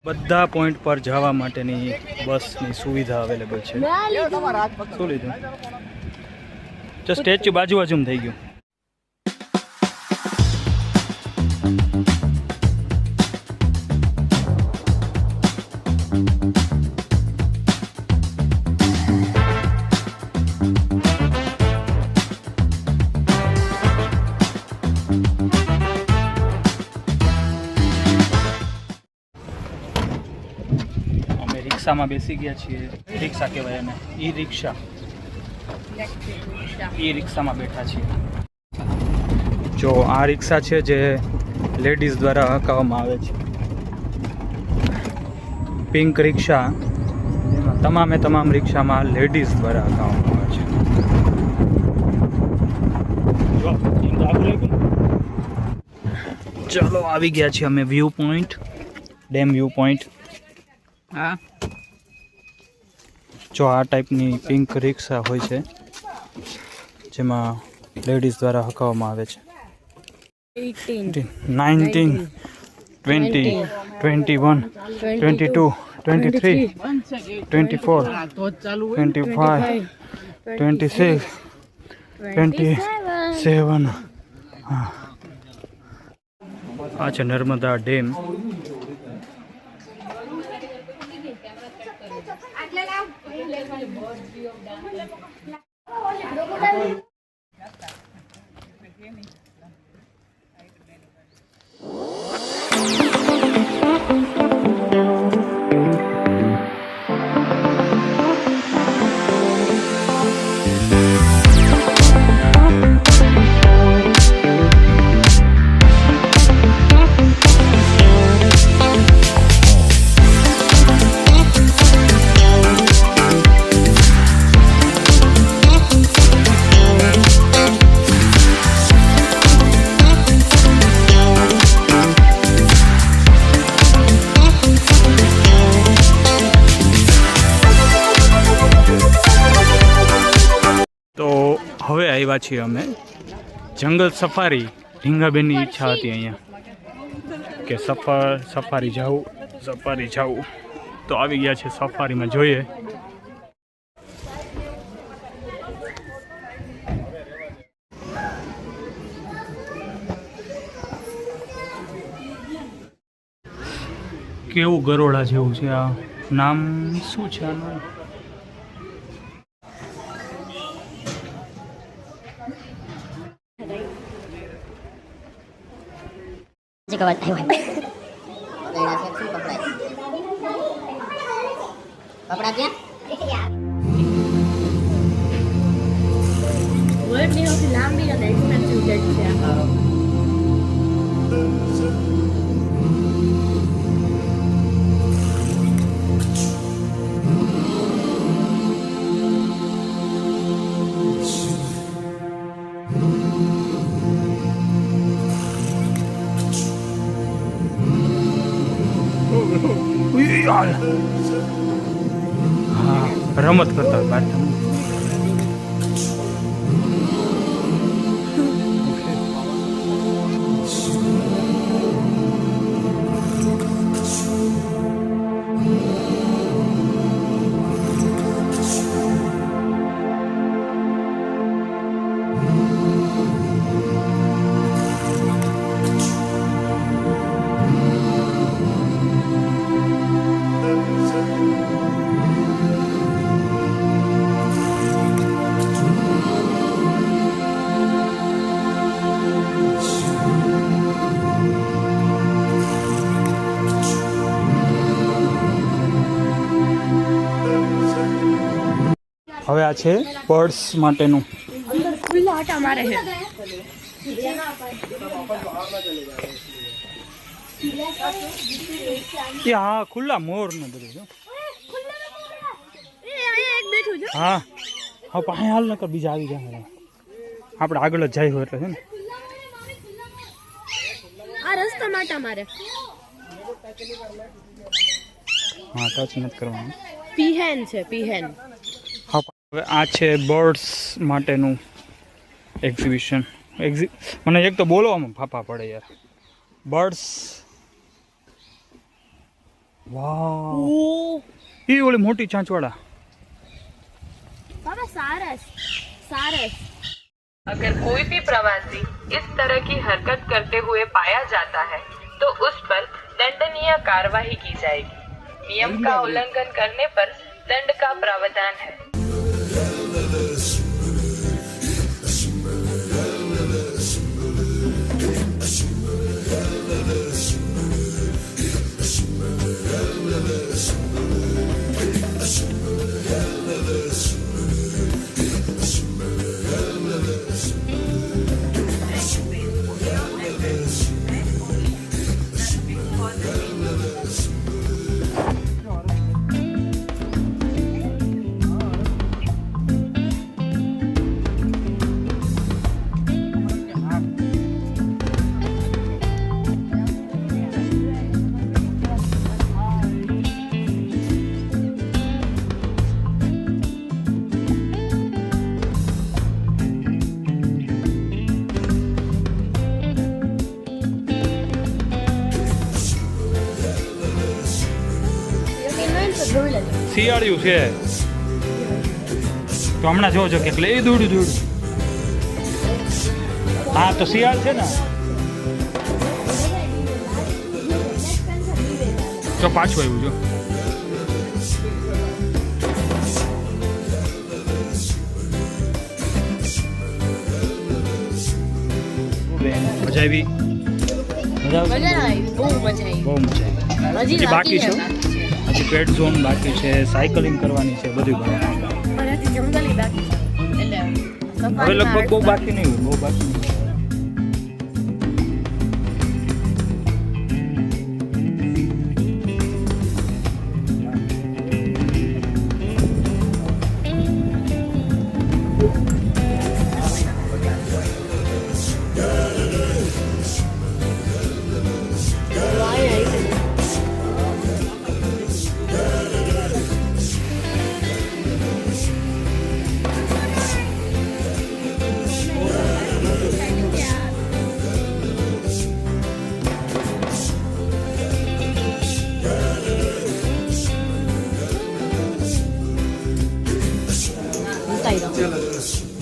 બધા પોઈન્ટ પર જવા માટેની બસની સુવિધા અવેલેબલ છે. શું લીધું? જો સ્ટેચ્યુ બાજુ થઈ ગયું. રિક્ષામાં બેસી ગયા છીએ. રિક્ષા કહેવાય એને, ઈ રિક્ષા. ઈ રિક્ષામાં બેઠા છીએ. જો આ રિક્ષા છે જે લેડીઝ દ્વારા હકાવવામાં આવે છે. પિંક રિક્ષા, એમાં તમામ રિક્ષામાં લેડીઝ દ્વારા હકાવવામાં આવે છે. ચાલો આવી ગયા છીએ અમે view point, dam view point. હા, જો આ ટાઈપની પિંક રિક્ષા હોય છે જેમાં લેડીઝ દ્વારા હકાવવામાં આવે છે. 19, 20, 21, 22, 23, 24, 25, 26, 27. હા, આ છે નર્મદા ડેમ. હવે આવ્યા છીએ અમે જંગલ સફારી. ઢીંગાબેનની ઈચ્છા હતી અહીંયા કે સફારી જાવું, તો આવી ગયા છે સફારીમાં. જોઈએ કેવું ગરોડા જેવું છે. આ નામ શું છે આનું? કપડા ક્યાં વર્લ્ડની સૌથી લાંબી અને એક્સપેન્સિવ જેટ છે. હા, રમત કરતા બાર. હવે આ છે બર્ડ્સ માટેનું. ખુલ્લા આટા મારે છે. હા, ખુલ્લા મોર ને બધું. હા હા, પાસે હાલ નકર બીજા આવી જાય. આપણે આગળ જ જાય હોય એટલે છે ને. આ રસ્તા માટા મારે. હા, ટચ નથી કરવાનું. પીહેન છે, પીહેન. હા, હવે આ છે બર્ડ્સ માટેનું એક્ઝિબિશન. મને એક તો બોલવામાં ફાફા પડે યાર. બર્ડ્સ વાહ ओह એ ઓલી મોટી ચાંચવાળા बाबा सारस सारस अगर कोई भी प्रवासी इस तरह की हरकत करते हुए पाया जाता है तो उस पर दंडनीय कार्यवाही की जाएगी। नियम का उल्लंघन करने पर दंड का प्रावधान है। શિયાળિયું છે તો હમણાં જોજો કે લઈ દોડ્યું હા તો શિયાળ છે ને તો પાછું આવ્યું જો મજા આવી મજા मजा आई बहुत मजा आई બહુ મજા આવી हजी બાકી છે હજી પેટ ઝોન બાકી છે સાયકલિંગ કરવાની છે બધું કરવાનું और हजी जंगल ही बाकी है એટલે હવે લગભગ બહુ બાકી નહીં હોય બહુ બાકી નહીં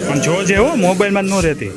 પણ જોજે હો મોબાઈલમાં જ ન રહેતી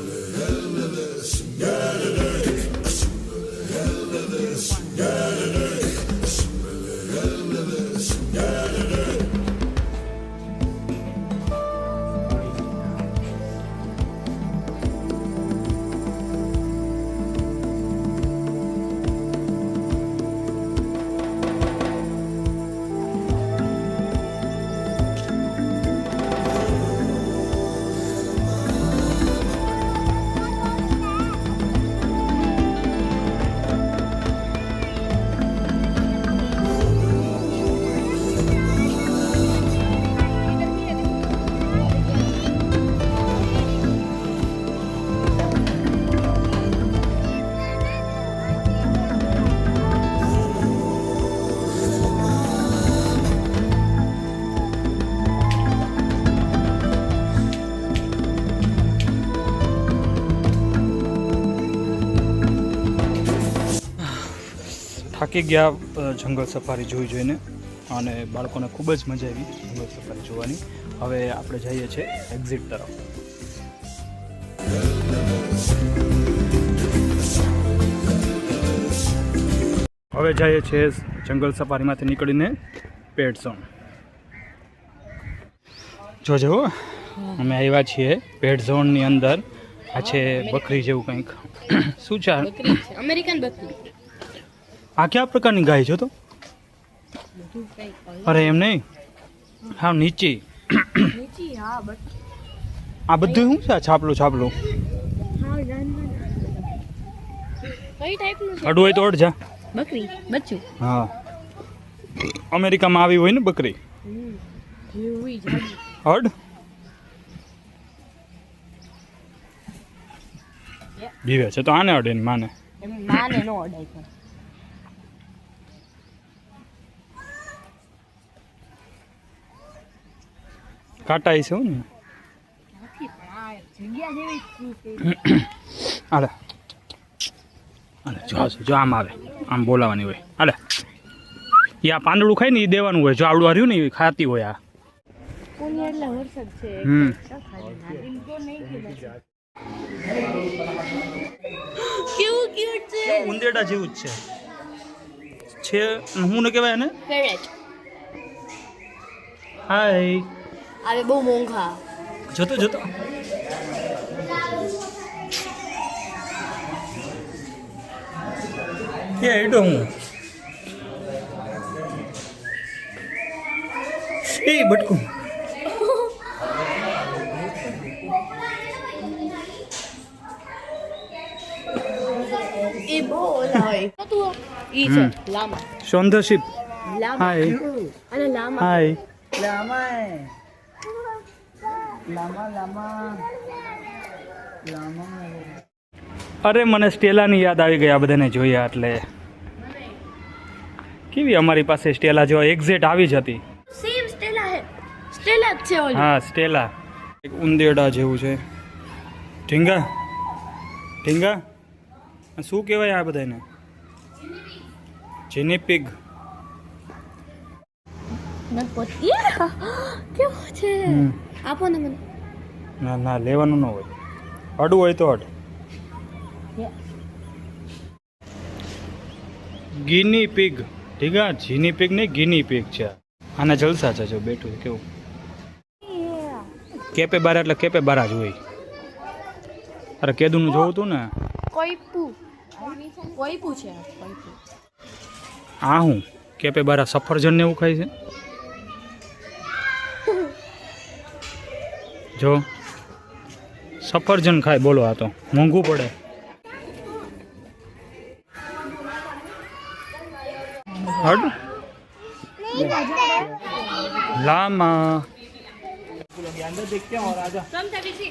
થાકી ગયા જંગલ સફારી જોઈને અને બાળકોને ખૂબ જ મજા આવી જંગલ સફારી જોવાની હવે આપણે જઈએ છીએ એક્ઝિટ તરફ હવે જઈએ છીએ જંગલ સફારીમાંથી નીકળીને પેટ ઝોન જોજો અમે આવ્યા છીએ પેટ ઝોનની અંદર આ છે બકરી જેવું કંઈક શું છે બકરી છે અમેરિકન બકરી આ કયા પ્રકારની ગાય છે તો અરે એમ નહીં હા નીચી નીચી હા બટ આ બધું શું છે છાપલું છાપલું હા કઈ ટાઈપનું છે અડવું હોય તો અડજા બકરી બચ્ચું હા અમેરિકામાં આવી હોય ને બકરી જેવી જાડી અડ જીવે છે તો આને અડે ને માને એમ માને નો અડાય પણ કાટાઈ છે ને જગ્યા જેવી હાલે હાલે જો આમ આવે આમ બોલાવાની હોય હાલે એ આ પાંદડું ખાય ને એ દેવાનું હોય. જો આવડું હાર્યું ને એ ખાતી હોય આ. કેવું ક્યુટ છે. ઉંદેડા જેવું જ છે. હું ને કહેવાય ને. ફેવરેટ. હાય. અરે બહુ મોંઘા. જતો જતો. કે એડો હું એ બટકું. એ બહુ ઓલા હોય. તું ઈ છે લામા. સૌંદર્યશીપ. લામા. હાય. અને લામા. હાય. અરે મને સ્ટેલાની યાદ આવી ગઈ આ બધાને જોયા એટલે. કેવી અમારી પાસે સ્ટેલા જેવા એક્ઝેક્ટ આવી જ હતી. સેમ સ્ટેલા હે. સ્ટેલા જ છે ઓલી. હા સ્ટેલા. એક ઉંદેડા જેવું છે. ઢીંગા ઢીંગા આ શું કહેવાય આ બધાને? જીનીપિગ. કેવું છે? આપો ને મને. ના ના લેવાનું ન હોય. અડવું હોય તો અડ. Guinea pig. ઢીંગા જીની પિગ નહીં ગિની પિગ છે. આના જલસા છે જો બેઠું કેવું. કેપે બારા એટલે કેપે બારા જ હોય. અરે કેદુનું જોવું તું ને. કોઈપુ. કોઈપુ છે. કોઈપુ. આ હું કેપે બારા સફરજન ને એવું ખાય છે. જો સફરજન ખાય બોલો આ તો મોંઘું પડે. હડ લામા. Come, Tabichi.